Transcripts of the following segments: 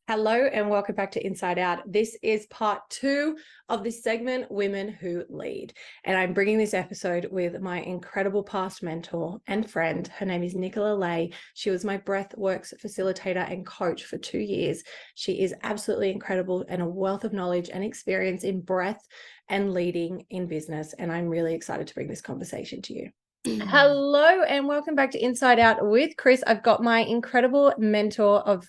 Hello and welcome back to Inside Out. This is part 2 of this segment, Women Who Lead. And I'm bringing this episode with my incredible past mentor and friend. Her name is Nicola Laye. She was my Breathwork facilitator and coach for 2 years. She is absolutely incredible and a wealth of knowledge and experience in breath and leading in business. And I'm really excited to bring this conversation to you. Hello and welcome back to Inside Out with Chris. I've got my incredible mentor of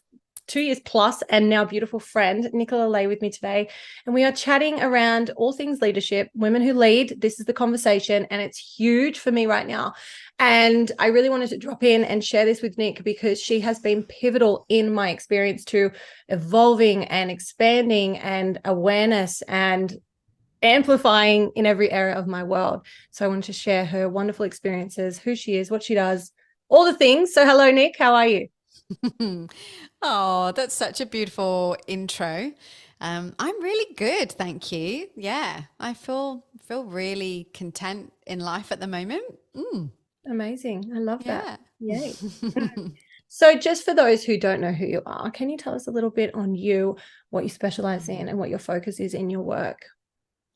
2 years plus and now beautiful friend, Nicola Laye, with me today. And we are chatting around all things leadership, women who lead. This is the conversation and it's huge for me right now. And I really wanted to drop in and share this with Nick because she has been pivotal in my experience to evolving and expanding and awareness and amplifying in every area of my world. So I wanted to share her wonderful experiences, who she is, what she does, all the things. So hello, Nick. How are you? Oh, that's such a beautiful intro. I'm really good, thank you. Yeah, I feel really content in life at the moment. Amazing. I love that. Yeah. Yay. So just for those who don't know who you are, can you tell us a little bit on you, what you specialize in and what your focus is in your work?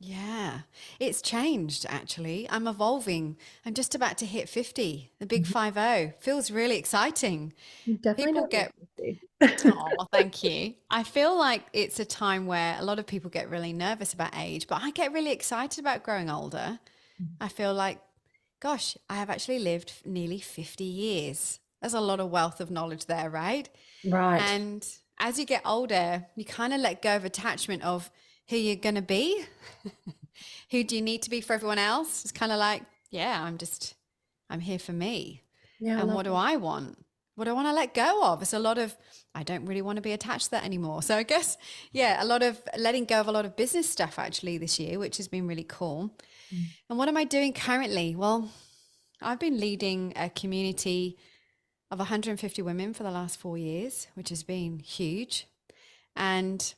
Yeah, it's changed actually. I'm evolving. I'm just about to hit 50, the big 50. Feels really exciting. You definitely People don't get, look 50. oh, thank you. I feel like it's a time where a lot of people get really nervous about age, but I get really excited about growing older. I feel like, gosh, I have actually lived nearly 50 years. There's a lot of wealth of knowledge there, right? Right. And as you get older, you kind of let go of attachment of who you're going to be. Who do you need to be for everyone else? It's kind of like, yeah, I'm here for me. Yeah, I And love what do that. I want? What do I want to let go of? It's a lot of, I don't really want to be attached to that anymore. So I guess, yeah, a lot of letting go of a lot of business stuff actually this year, which has been really cool. Mm. And what am I doing currently? Well, I've been leading a community of 150 women for the last 4 years, which has been huge. And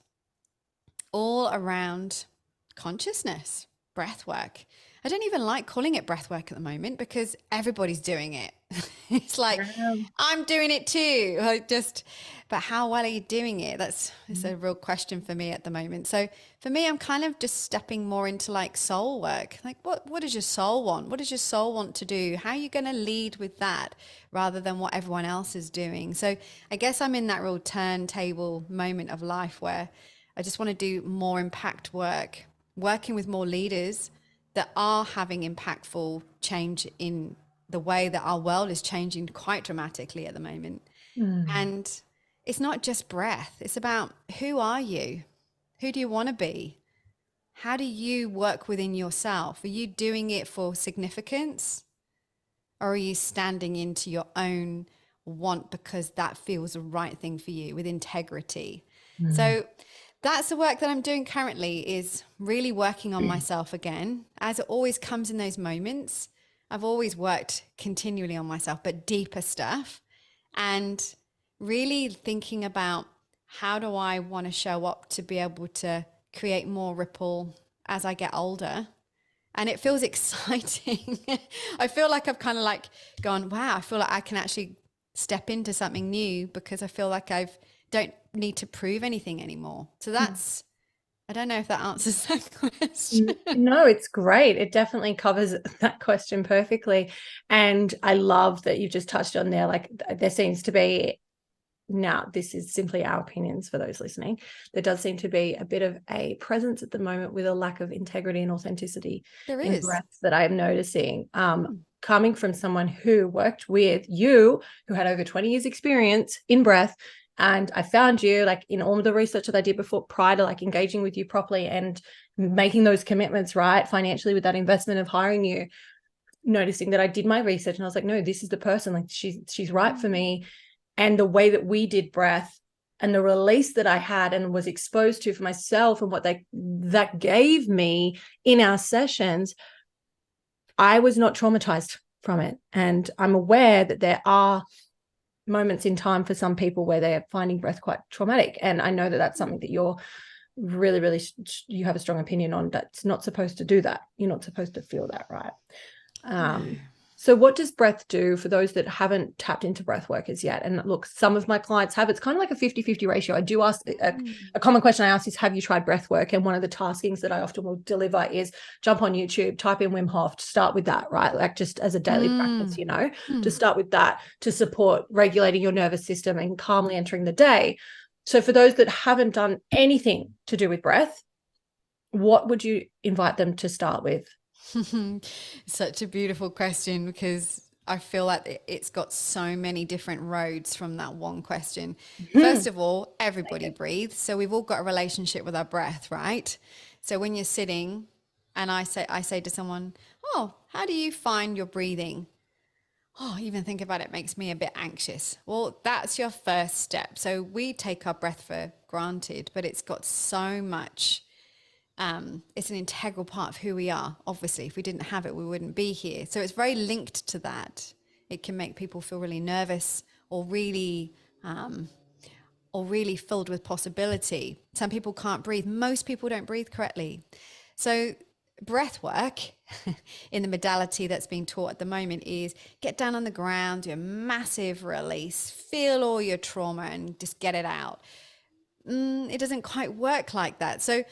all around consciousness, breath work. I don't even like calling it breath work at the moment because everybody's doing it. It's like, Um, I'm doing it too. But how well are you doing it? It's a real question for me at the moment. So for me, I'm kind of just stepping more into like soul work. Like what does your soul want? What does your soul want to do? How are you going to lead with that rather than what everyone else is doing? So I guess I'm in that real turntable moment of life where I just want to do more impact work, working with more leaders that are having impactful change in the way that our world is changing quite dramatically at the moment. mm. And it's not just breath, it's about who are you? Who do you want to be? How do you work within yourself? Are you doing it for significance or are you standing into your own want because that feels the right thing for you with integrity? Mm. So that's the work that I'm doing currently is really working on myself again, as it always comes in those moments. I've always worked continually on myself, but deeper stuff and really thinking about how do I want to show up to be able to create more ripple as I get older. And it feels exciting. I feel like I've kind of like gone, wow, I feel like I can actually step into something new because I feel like I've don't need to prove anything anymore. So that's, I don't know if that answers that question. No, it's great. It definitely covers that question perfectly. And I love that you just touched on there. Like there seems to be now, this is simply our opinions for those listening. There does seem to be a bit of a presence at the moment with a lack of integrity and authenticity There in is. breaths that I am noticing. Coming from someone who worked with you, who had over 20 years experience in breath. And I found you like in all the research that I did before, prior to like engaging with you properly and making those commitments, right, financially with that investment of hiring you, noticing that I did my research and I was like, no, this is the person, like she's right for me. And the way that we did breath and the release that I had and was exposed to for myself and what that gave me in our sessions, I was not traumatized from it. And I'm aware that there are moments in time for some people where they're finding breath quite traumatic. And I know that that's something that you're really, really, you have a strong opinion on. That's not supposed to do that. You're not supposed to feel that, right? No. So what does breath do for those that haven't tapped into breath work as yet? And look, some of my clients have. It's kind of like a 50-50 ratio. I do ask a common question I ask is, have you tried breath work? And one of the taskings that I often will deliver is jump on YouTube, type in Wim Hof, to start with that, right? Like just as a daily practice, to start with that, to support regulating your nervous system and calmly entering the day. So for those that haven't done anything to do with breath, what would you invite them to start with? Such a beautiful question, because I feel like it's got so many different roads from that one question. First of all, everybody breathes. So we've all got a relationship with our breath, right? So when you're sitting and I say to someone, "Oh, how do you find your breathing?" "Oh, even think about it makes me a bit anxious." Well, that's your first step. So we take our breath for granted, but it's got so much, it's an integral part of who we are. Obviously, if we didn't have it, we wouldn't be here. So it's very linked to that. It can make people feel really nervous um, or really filled with possibility. Some people can't breathe. Most people don't breathe correctly. So breath work in the modality that's being taught at the moment is get down on the ground, do a massive release, feel all your trauma and just get it out. It doesn't quite work like that. So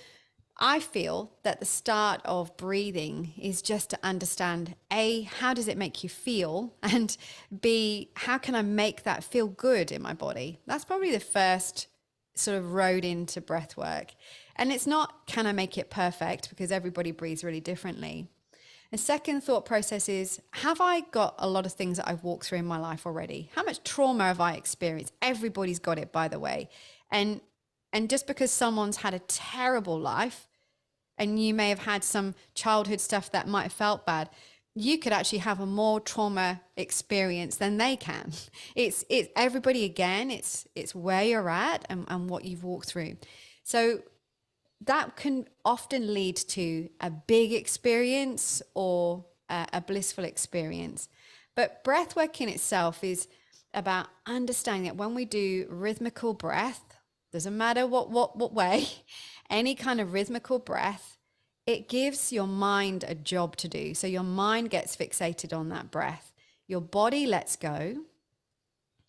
I feel that the start of breathing is just to understand, A, how does it make you feel? And B, how can I make that feel good in my body? That's probably the first sort of road into breath work. And it's not, can I make it perfect? Because everybody breathes really differently. The second thought process is, have I got a lot of things that I've walked through in my life already? How much trauma have I experienced? Everybody's got it, by the way. And just because someone's had a terrible life and you may have had some childhood stuff that might have felt bad, you could actually have a more trauma experience than they can. It's everybody, again, it's where you're at and what you've walked through. So that can often lead to a big experience or a blissful experience. But breath work in itself is about understanding that when we do rhythmical breath, doesn't matter what way, any kind of rhythmical breath, it gives your mind a job to do. So your mind gets fixated on that breath. Your body lets go.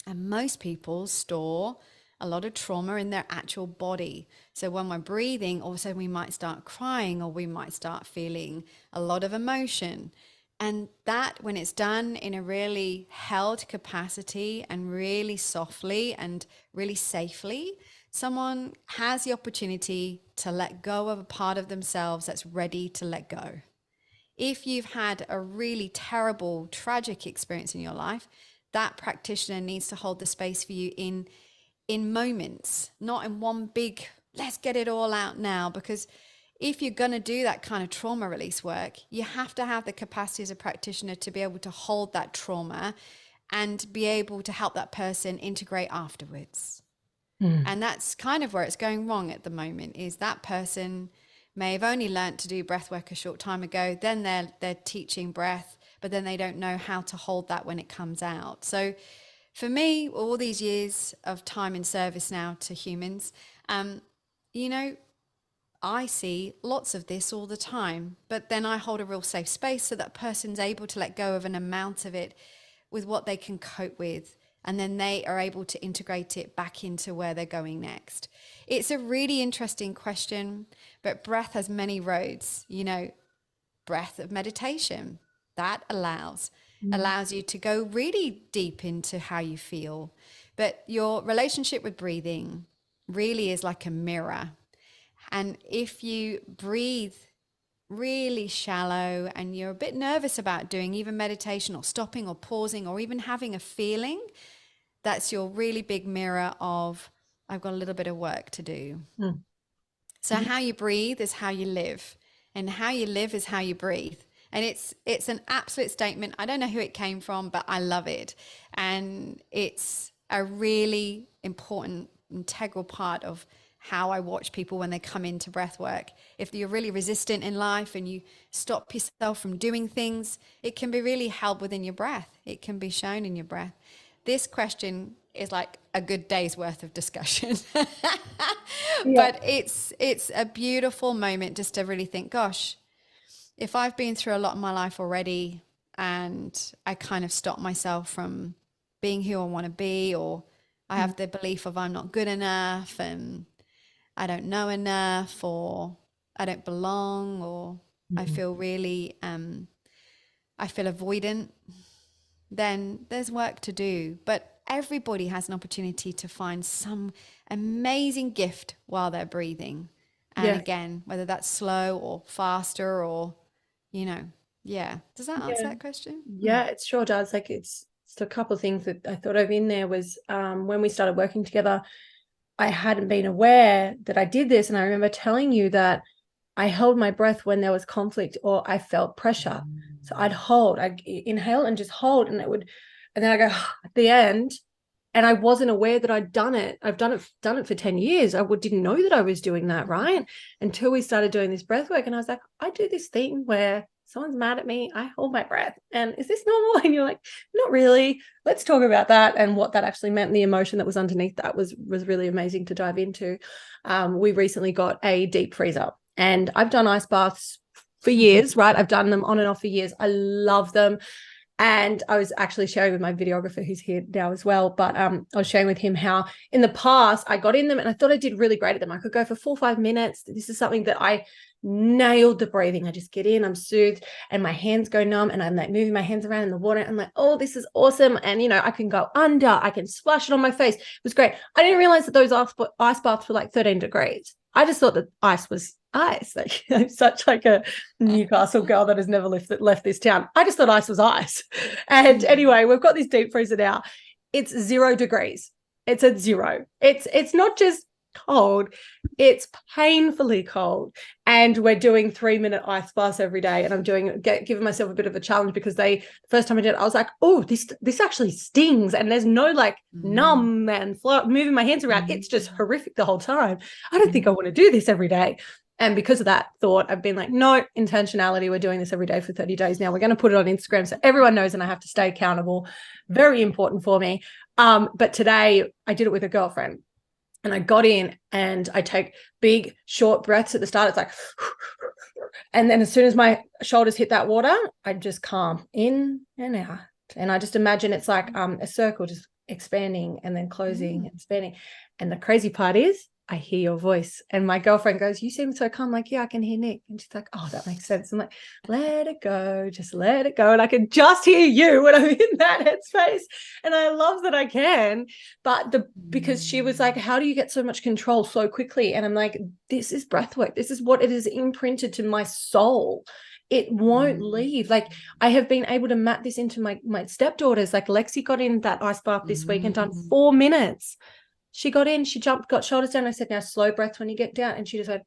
And most people store a lot of trauma in their actual body. So when we're breathing, all of a sudden we might start crying or we might start feeling a lot of emotion. And that, when it's done in a really held capacity and really softly and really safely, someone has the opportunity to let go of a part of themselves that's ready to let go. If you've had a really terrible, tragic experience in your life, that practitioner needs to hold the space for you in moments, not in one big, let's get it all out now. Because if you're going to do that kind of trauma release work, you have to have the capacity as a practitioner to be able to hold that trauma and be able to help that person integrate afterwards. And that's kind of where it's going wrong at the moment, is that person may have only learnt to do breath work a short time ago, then they're teaching breath, but then they don't know how to hold that when it comes out. So for me, all these years of time in service now to humans, you know, I see lots of this all the time, but then I hold a real safe space so that person's able to let go of an amount of it with what they can cope with. And then they are able to integrate it back into where they're going next. It's a really interesting question, but breath has many roads. Breath of meditation, that allows you to go really deep into how you feel. But your relationship with breathing really is like a mirror. And if you breathe really shallow and you're a bit nervous about doing even meditation or stopping or pausing or even having a feeling, that's your really big mirror of, I've got a little bit of work to do. So how you breathe is how you live, and how you live is how you breathe. And it's an absolute statement. I don't know who it came from, but I love it. And it's a really important, integral part of how I watch people when they come into breath work. If you're really resistant in life and you stop yourself from doing things, it can be really held within your breath. It can be shown in your breath. This question is like a good day's worth of discussion. But it's a beautiful moment just to really think, gosh, if I've been through a lot in my life already, and I kind of stop myself from being who I want to be, or I have the belief of I'm not good enough and I don't know enough, or I don't belong, or I feel really, I feel avoidant, then there's work to do. But everybody has an opportunity to find some amazing gift while they're breathing. And Yeah. again, whether that's slow or faster or, you know, yeah. Does that answer Yeah. that question? Yeah, it sure does. Like it's a couple of things that I thought of in there was when we started working together, I hadn't been aware that I did this. And I remember telling you that I held my breath when there was conflict or I felt pressure. So I'd inhale and just hold, and and then I go at the end. And I wasn't aware that I'd done it. I've done it for 10 years. Didn't know that I was doing that, right? Until we started doing this breath work. And I was like, I do this thing where someone's mad at me, I hold my breath. And is this normal? And you're like, not really. Let's talk about that and what that actually meant. And the emotion that was underneath that was really amazing to dive into. We recently got a deep freezer, and I've done ice baths for years, right? I've done them on and off for years. I love them. And I was actually sharing with my videographer who's here now as well. But I was sharing with him how in the past I got in them and I thought I did really great at them. I could go for 4 or 5 minutes. This is something that I nailed the breathing. I just get in, I'm soothed, and my hands go numb, and I'm like moving my hands around in the water. I'm like, oh, this is awesome. And, I can go under, I can splash it on my face. It was great. I didn't realize that those ice baths were like 13 degrees. I just thought that ice was ice. Like, I'm such like a Newcastle girl that has never left this town. I just thought ice was ice. And anyway, we've got this deep freezer now. It's 0 degrees. It's at 0. It's not just cold, it's painfully cold. And we're doing 3-minute ice baths every day. And I'm giving myself a bit of a challenge because the first time I did it, I was like, oh, this actually stings. And there's no like numb and moving my hands around. It's just horrific the whole time. I don't think I want to do this every day. And because of that thought, I've been like, no, intentionality. We're doing this every day for 30 days now. We're going to put it on Instagram so everyone knows, and I have to stay accountable. Very important for me. But today I did it with a girlfriend. And I got in and I take big, short breaths at the start. It's like, and then as soon as my shoulders hit that water, I just calm in and out. And I just imagine it's like a circle just expanding and then closing and expanding. And the crazy part is I hear your voice. And my girlfriend goes, you seem so calm. I'm like, yeah, I can hear Nick. And she's like, oh, that makes sense. I'm like, let it go. Just let it go. And I can just hear you when I'm in that headspace. And I love that I can. But because she was like, how do you get so much control so quickly? And I'm like, this is breath work. This is what it is imprinted to my soul. It won't leave. Like, I have been able to map this into my stepdaughters. Like, Lexi got in that ice bath this week and done 4 minutes. She got in, she jumped, got shoulders down. I said, now slow breath when you get down. And she just went,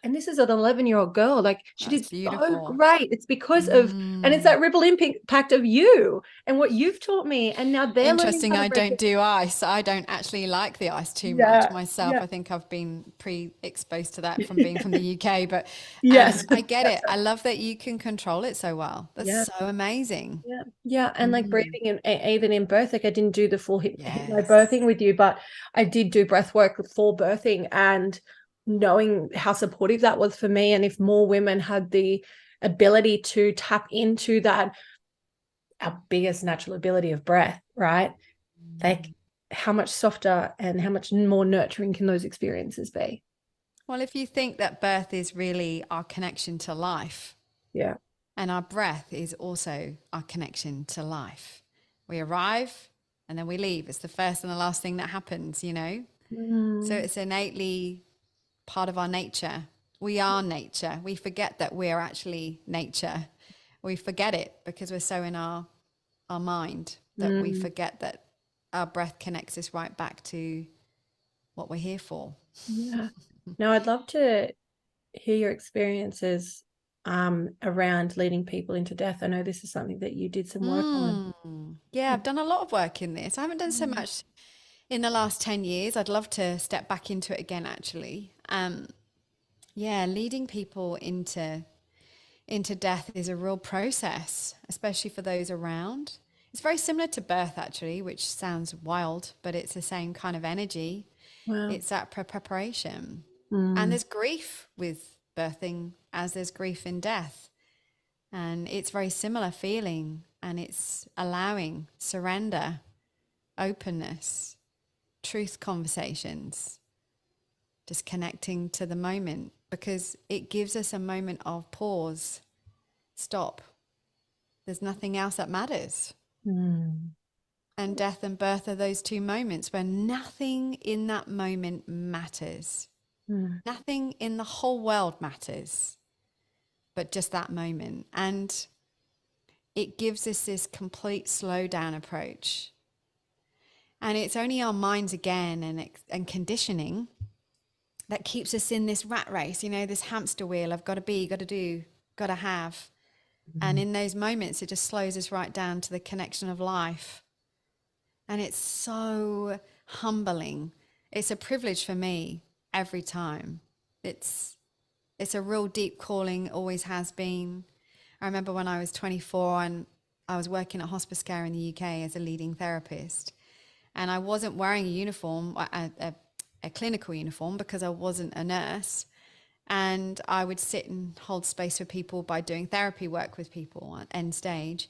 and this is an 11-year-old girl. Like, she That's did beautiful. so great. It's because of, and it's that ripple impact of you and what you've taught me. And now they're Interesting. learning I don't do ice. I don't actually like the ice too much myself. I think I've been pre-exposed to that from being from the UK, but yes, I get it. I love that you can control it so well. That's so amazing. Yeah. And like breathing in, even in birth, like I didn't do the full hit my Yes. birthing with you, but I did do breath work for birthing, and knowing how supportive that was for me. And if more women had the ability to tap into that, our biggest natural ability of breath, right? Like, how much softer and how much more nurturing can those experiences be? Well, if you think that birth is really our connection to life, Yeah. and our breath is also our connection to life. We arrive and then we leave. It's the first and the last thing that happens, So it's innately part of our nature. We are nature. We forget that we're actually nature. We forget it because we're so in our mind that we forget that our breath connects us right back to what we're here for. Yeah. Now, I'd love to hear your experiences around leading people into death. I know this is something that you did some work on. Yeah, I've done a lot of work in this. I haven't done so much in the last 10 years. I'd love to step back into it again, actually. Leading people into death is a real process, especially for those around. It's very similar to birth, actually, which sounds wild, but it's the same kind of energy. Wow. It's that preparation. And there's grief with birthing as there's grief in death. And it's very similar feeling, and it's allowing surrender, openness, truth conversations, just connecting to the moment, because it gives us a moment of pause, stop. There's nothing else that matters. And death and birth are those two moments where nothing in that moment matters. Nothing in the whole world matters, but just that moment. And it gives us this complete slow down approach. And it's only our minds again and conditioning that keeps us in this rat race, this hamster wheel. I've got to be, got to do, got to have. And in those moments, it just slows us right down to the connection of life. And it's so humbling. It's a privilege for me every time. It's a real deep calling, always has been. I remember when I was 24 and I was working at hospice care in the UK as a leading therapist, and I wasn't wearing a uniform, a clinical uniform, because I wasn't a nurse. And I would sit and hold space for people by doing therapy work with people at end stage.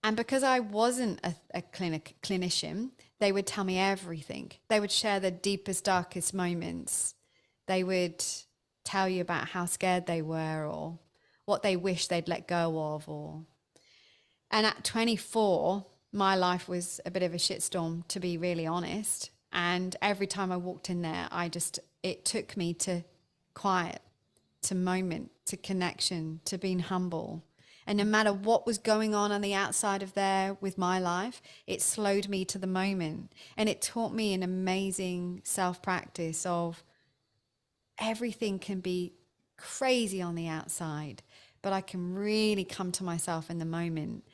And because I wasn't a clinician, they would tell me everything. They would share the deepest, darkest moments. They would tell you about how scared they were, or what they wish they'd let go of. And at 24, my life was a bit of a shitstorm, to be really honest. And every time I walked in there, it took me to quiet, to moment, to connection, to being humble. And no matter what was going on the outside of there with my life, it slowed me to the moment. And it taught me an amazing self-practice of everything can be crazy on the outside, but I can really come to myself in the moment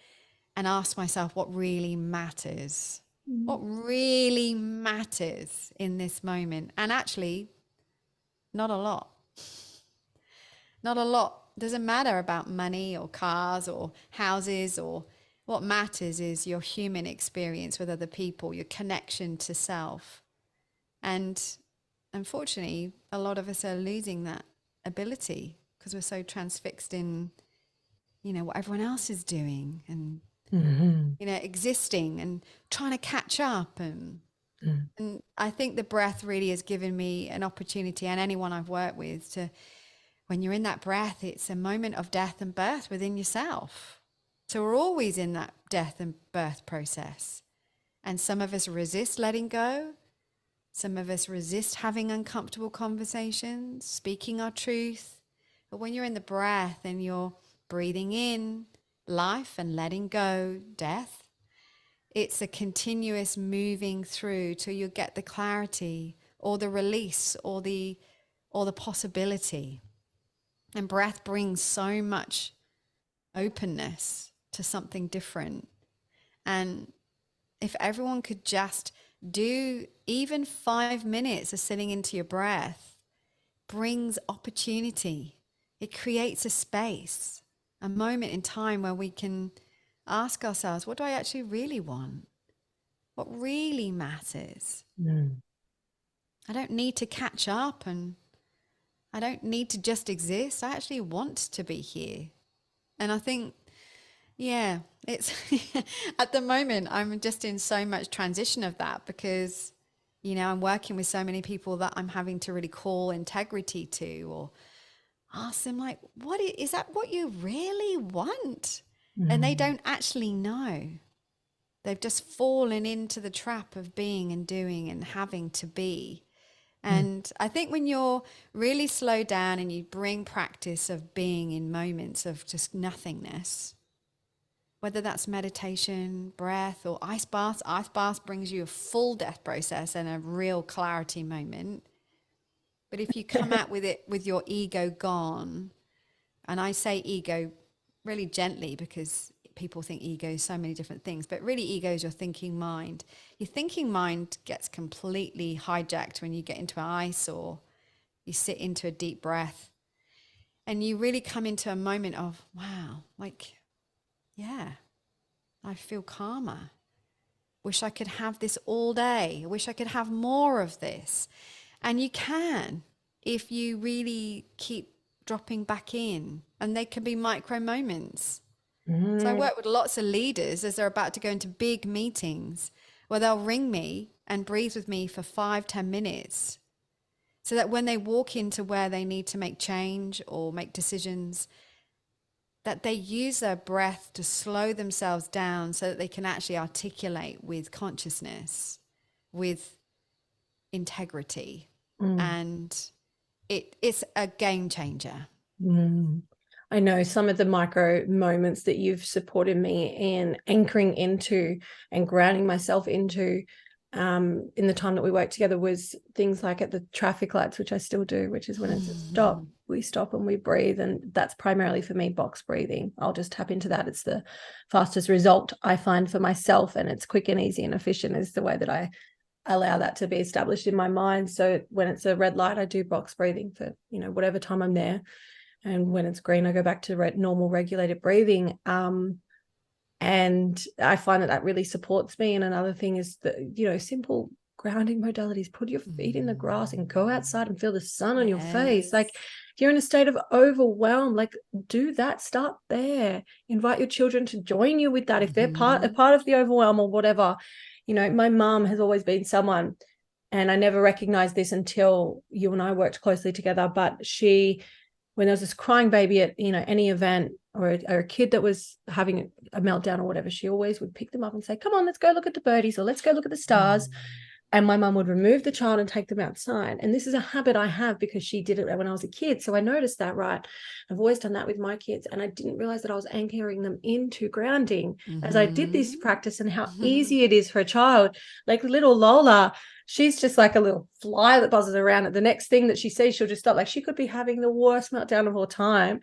and ask myself what really matters. What really matters in this moment? And actually, not a lot. Not a lot. Doesn't matter about money or cars or houses, or what matters is your human experience with other people, your connection to self. And unfortunately, a lot of us are losing that ability because we're so transfixed in, what everyone else is doing, and, existing and trying to catch up. And I think the breath really has given me an opportunity, and anyone I've worked with, to, when you're in that breath, it's a moment of death and birth within yourself. So we're always in that death and birth process. And some of us resist letting go. Some of us resist having uncomfortable conversations, speaking our truth. But when you're in the breath and you're breathing in life and letting go death, it's a continuous moving through till you get the clarity or the release or the possibility. And breath brings so much openness to something different. And if everyone could just do even 5 minutes of sitting into your breath, brings opportunity. It creates a space, a moment in time where we can ask ourselves, what do I actually really want? What really matters? I don't need to catch up, and I don't need to just exist. I actually want to be here. And I think, it's at the moment, I'm just in so much transition of that, because, I'm working with so many people that I'm having to really call integrity to, or ask them, like, is that what you really want? And they don't actually know. They've just fallen into the trap of being and doing and having to be. And I think when you're really slowed down and you bring practice of being in moments of just nothingness, whether that's meditation, breath, or ice baths brings you a full death process and a real clarity moment. But if you come out with it with your ego gone, and I say ego really gently because people think ego is so many different things, but really ego is your thinking mind. Your thinking mind gets completely hijacked when you get into ice or you sit into a deep breath, and you really come into a moment of, wow, like, yeah, I feel calmer. Wish I could have this all day. Wish I could have more of this. And you can, if you really keep dropping back in, and they can be micro moments. So I Mm. work with lots of leaders as they're about to go into big meetings where they'll ring me and breathe with me for 5-10 minutes, so that when they walk into where they need to make change or make decisions, that they use their breath to slow themselves down so that they can actually articulate with consciousness, with integrity. Mm. And it's a game changer. Mm. I know some of the micro moments that you've supported me in anchoring into and grounding myself into in the time that we worked together was things like at the traffic lights, which I still do, which is when it's a stop, we stop and we breathe. And that's primarily for me, box breathing. I'll just tap into that. It's the fastest result I find for myself, and it's quick and easy and efficient is the way that I allow that to be established in my mind. So when it's a red light, I do box breathing for, whatever time I'm there. And when it's green, I go back to normal regulated breathing. And I find that really supports me. And another thing is that, simple grounding modalities, put your feet in the grass and go outside and feel the sun on your face. Like if you're in a state of overwhelm, like do that, start there. Invite your children to join you with that. If they're part of the overwhelm or whatever. My mom has always been someone, and I never recognized this until you and I worked closely together, but when there was this crying baby at any event, or a kid that was having a meltdown or whatever, she always would pick them up and say, come on, let's go look at the birdies, or let's go look at the stars. And my mum would remove the child and take them outside. And this is a habit I have because she did it when I was a kid. So I noticed that, right? I've always done that with my kids. And I didn't realize that I was anchoring them into grounding as I did this practice, and how easy it is for a child. Like little Lola, she's just like a little fly that buzzes around. At the next thing that she sees, she'll just stop. Like she could be having the worst meltdown of all time.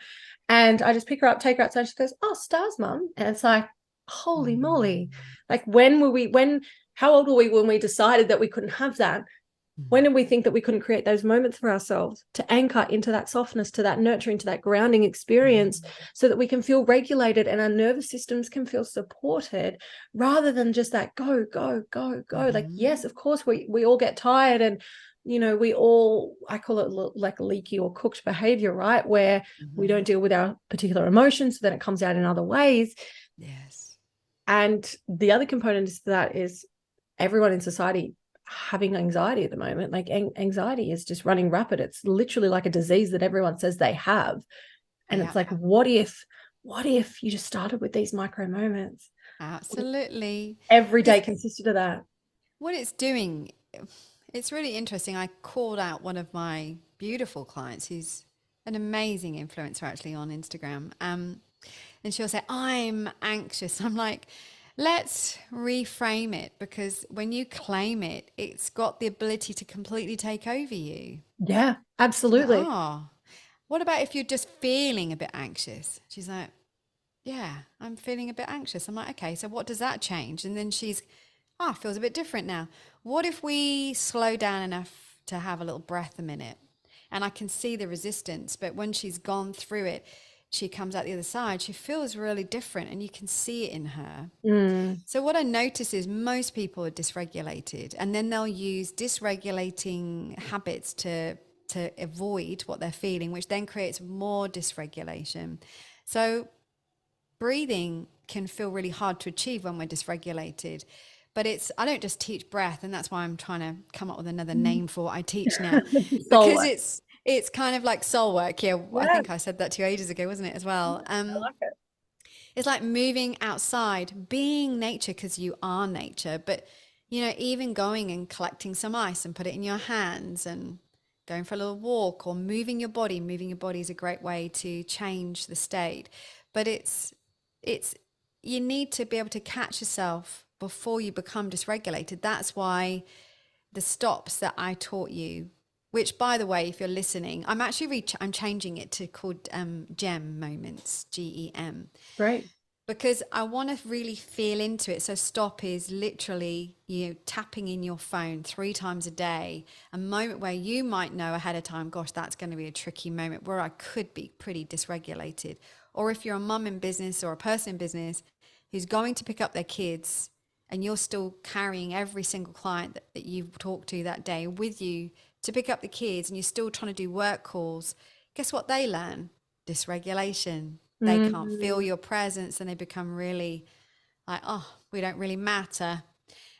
And I just pick her up, take her outside. And she goes, oh, stars, mum. And it's like, holy moly. Like how old were we when we decided that we couldn't have that? When did we think that we couldn't create those moments for ourselves to anchor into that softness, to that nurturing, to that grounding experience, so that we can feel regulated and our nervous systems can feel supported, rather than just that go, go, go, go. Like, yes, of course, we all get tired, and I call it like leaky or cooked behavior, right? Where we don't deal with our particular emotions, so then it comes out in other ways. Yes. And the other component to that is everyone in society having anxiety at the moment. Like anxiety is just running rapid. It's literally like a disease that everyone says they have. And it's like, what if you just started with these micro moments? Absolutely. Every day consisted of that. What it's doing, it's really interesting. I called out one of my beautiful clients who's an amazing influencer actually on Instagram. And she'll say, I'm anxious. I'm like, let's reframe it, because when you claim it, it's got the ability to completely take over you. Yeah, absolutely. Like, oh, what about if you're just feeling a bit anxious? She's like, yeah, I'm feeling a bit anxious. I'm like, okay, so what does that change? And then she's, feels a bit different now. What if we slow down enough to have a little breath a minute? And I can see the resistance, but when she's gone through it, she comes out the other side, she feels really different, and you can see it in her. So what I notice is most people are dysregulated, and then they'll use dysregulating habits to avoid what they're feeling, which then creates more dysregulation. So breathing can feel really hard to achieve when we're dysregulated. But I don't just teach breath, and that's why I'm trying to come up with another name for what I teach now, because it's kind of like soul work. Yeah, I think I said that to you ages ago, wasn't it, as well? I like it. It's like moving outside, being nature, because you are nature. But, even going and collecting some ice and put it in your hands and going for a little walk, or moving your body. Moving your body is a great way to change the state. But you need to be able to catch yourself before you become dysregulated. That's why the stops that I taught you, which, by the way, if you're listening, I'm changing it to called GEM moments, GEM. Great. Because I want to really feel into it. So stop is literally, tapping in your phone 3 times a day, a moment where you might know ahead of time, gosh, that's going to be a tricky moment where I could be pretty dysregulated. Or if you're a mum in business or a person in business who's going to pick up their kids, and you're still carrying every single client that you've talked to that day with you to pick up the kids, and you're still trying to do work calls, guess what they learn? Dysregulation. They can't feel your presence and they become really like, oh, we don't really matter.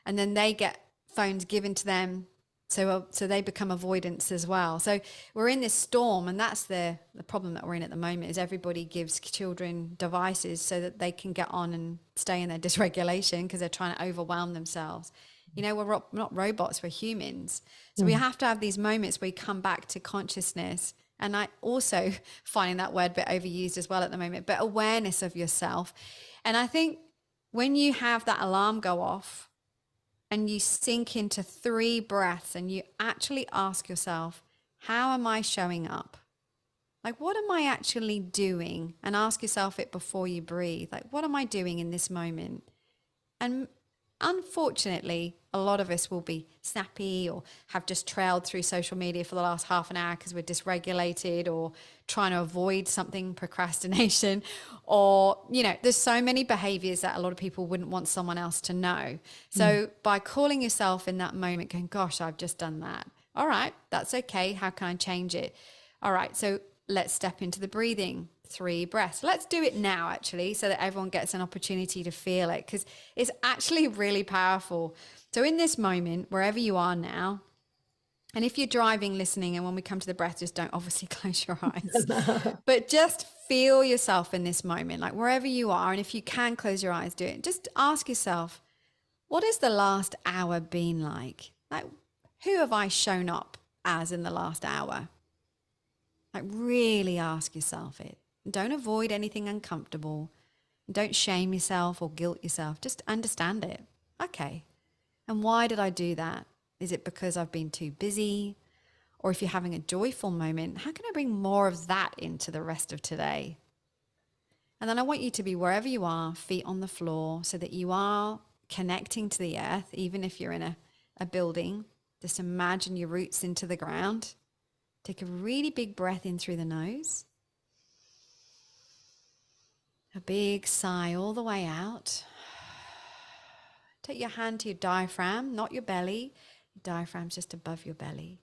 And then they get phones given to them. So they become avoidance as well. So we're in this storm, and that's the problem that we're in at the moment is everybody gives children devices so that they can get on and stay in their dysregulation because they're trying to overwhelm themselves. You know, we're not robots, we're humans. So we have to have these moments where we come back to consciousness. And I also finding that word a bit overused as well at the moment, but awareness of yourself. And I think when you have that alarm go off, and you sink into 3 breaths and you actually ask yourself, how am I showing up? Like, what am I actually doing? And ask yourself it before you breathe. Like, what am I doing in this moment? And unfortunately, a lot of us will be snappy or have just trailed through social media for the last half an hour because we're dysregulated or trying to avoid something, procrastination, or, you know, there's so many behaviors that a lot of people wouldn't want someone else to know. So by calling yourself in that moment, going, gosh, I've just done that. All right, that's okay. How can I change it? All right, so let's step into the breathing. 3 breaths. Let's do it now, actually, so that everyone gets an opportunity to feel it, because it's actually really powerful. So in this moment, wherever you are now, and if you're driving, listening, and when we come to the breath, just don't obviously close your eyes, but just feel yourself in this moment, like wherever you are. And if you can close your eyes, do it. Just ask yourself, what has the last hour been like? Like, who have I shown up as in the last hour? Like, really ask yourself it. Don't avoid anything uncomfortable. Don't shame yourself or guilt yourself. Just understand it. Okay. And why did I do that? Is it because I've been too busy? Or if you're having a joyful moment, how can I bring more of that into the rest of today? And then I want you to be wherever you are, feet on the floor, so that you are connecting to the earth, even if you're in a building. Just imagine your roots into the ground. Take a really big breath in through the nose. A big sigh all the way out. Take your hand to your diaphragm, not your belly. Your diaphragm's just above your belly,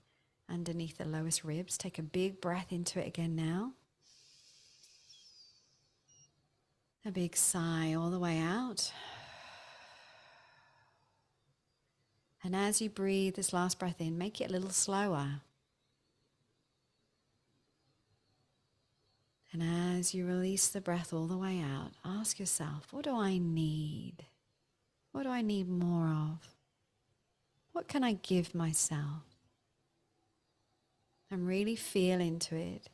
underneath the lowest ribs. Take a big breath into it again now. A big sigh all the way out. And as you breathe this last breath in, make it a little slower. And as you release the breath all the way out, ask yourself, what do I need? What do I need more of? What can I give myself? And really feel into it.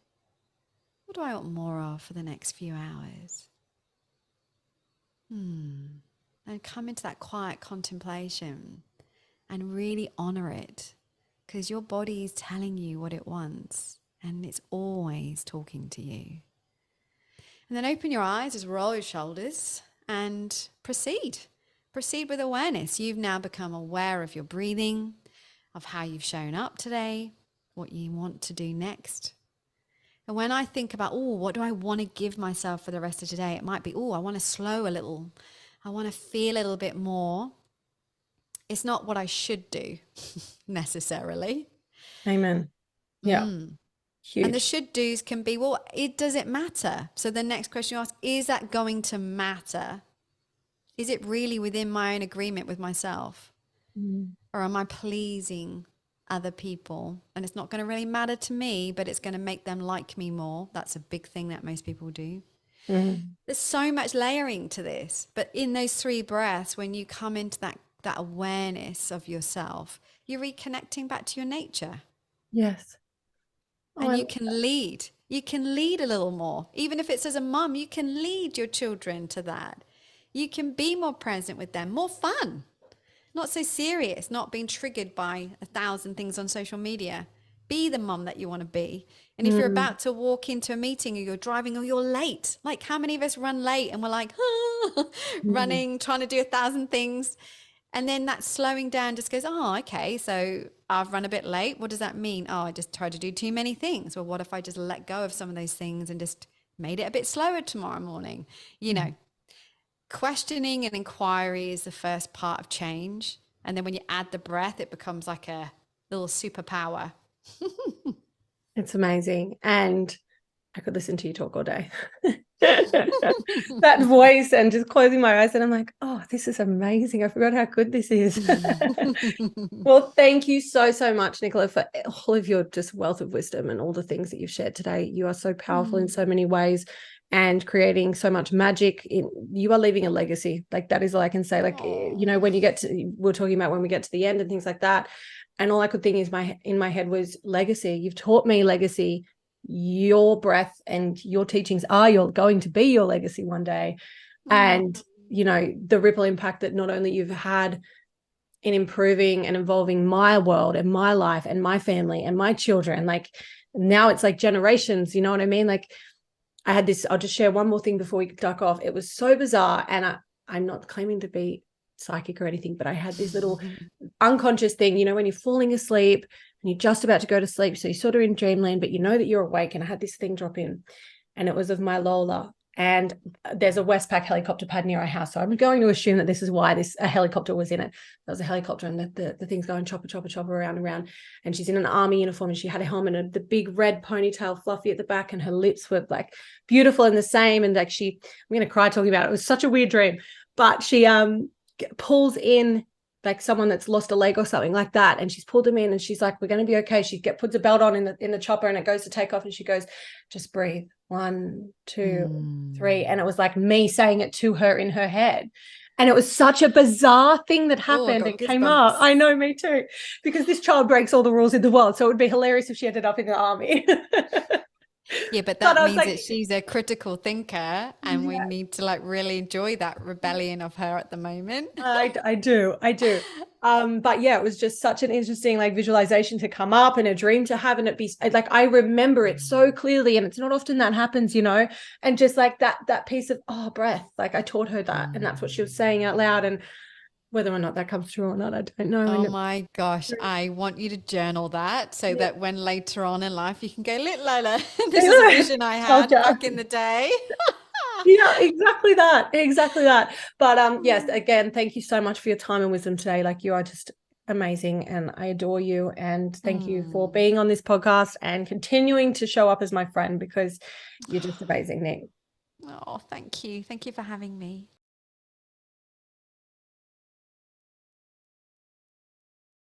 What do I want more of for the next few hours? And come into that quiet contemplation and really honor it, because your body is telling you what it wants and it's always talking to you. And then open your eyes, just roll your shoulders and proceed. Proceed with awareness. You've now become aware of your breathing, of how you've shown up today, what you want to do next. And when I think about, what do I want to give myself for the rest of today? It might be, I want to slow a little. I want to feel a little bit more. It's not what I should do necessarily. Amen. Yeah. Huge. And the should do's can be, does it matter? So the next question you ask, is that going to matter? Is it really within my own agreement with myself? Or am I pleasing other people? And it's not going to really matter to me, but it's going to make them like me more. That's a big thing that most people do. There's so much layering to this. But in those 3 breaths, when you come into that awareness of yourself, you're reconnecting back to your nature. Yes. And you can lead. You can lead a little more. Even if it's as a mum, you can lead your children to that. You can be more present with them, more fun. Not so serious, not being triggered by 1,000 things on social media. Be the mum that you want to be. And if you're about to walk into a meeting or you're driving or you're late, like how many of us run late and we're like, running, trying to do 1,000 things. And then that slowing down just goes, okay, so I've run a bit late. What does that mean? I just tried to do too many things. Well, what if I just let go of some of those things and just made it a bit slower tomorrow morning? You know, questioning and inquiry is the first part of change. And then when you add the breath, it becomes like a little superpower. It's amazing. And I could listen to you talk all day. That voice and just closing my eyes and I'm like, oh, this is amazing. I forgot how good this is. Well, thank you so, so much, Nicola, for all of your just wealth of wisdom and all the things that you've shared today. You are so powerful in so many ways and creating so much magic. You are leaving a legacy. Like, that is all I can say. Like, you know, when you get to, we're talking about when we get to the end and things like that. And all I could think is in my head was legacy. You've taught me legacy. Your breath and your teachings are going to be your legacy one day. And, you know, the ripple impact that not only you've had in improving and evolving my world and my life and my family and my children, like now it's like generations, you know what I mean? Like I had this, I'll just share one more thing before we duck off. It was so bizarre. And I'm not claiming to be psychic or anything, but I had this little unconscious thing, you know, when you're falling asleep and you're just about to go to sleep. So you're sort of in dreamland, but you know that you're awake. And I had this thing drop in and it was of my Lola. And there's a Westpac helicopter pad near our house. So I'm going to assume that this is why a helicopter was in it. There was a helicopter and the thing's going chopper, chopper, chopper around and around. And she's in an army uniform and she had a helmet and the big red ponytail fluffy at the back and her lips were like beautiful and the same. And like I'm going to cry talking about it. It was such a weird dream. But she pulls in like someone that's lost a leg or something like that. And she's pulled him in and she's like, we're going to be okay. She puts a belt on in the chopper and it goes to take off and she goes, just breathe. 1, 2, 3. And it was like me saying it to her in her head. And it was such a bizarre thing that happened and came up. I know, me too, because this child breaks all the rules in the world. So it would be hilarious if she ended up in the army. Yeah, but that means that she's a critical thinker and we need to like really enjoy that rebellion of her at the moment. I do. But yeah, it was just such an interesting like visualization to come up and a dream to have and it be like, I remember it so clearly and it's not often that happens, you know, and just like that piece of, breath, like I taught her that and that's what she was saying out loud and whether or not that comes true or not, I don't know. Oh my gosh, I want you to journal that so that when later on in life you can go, look, Lola, this is a vision I had back in the day. Yeah, exactly that. But yes, again, thank you so much for your time and wisdom today. Like you are just amazing and I adore you. And thank you for being on this podcast and continuing to show up as my friend because you're just amazing, Nick. Oh, thank you. Thank you for having me.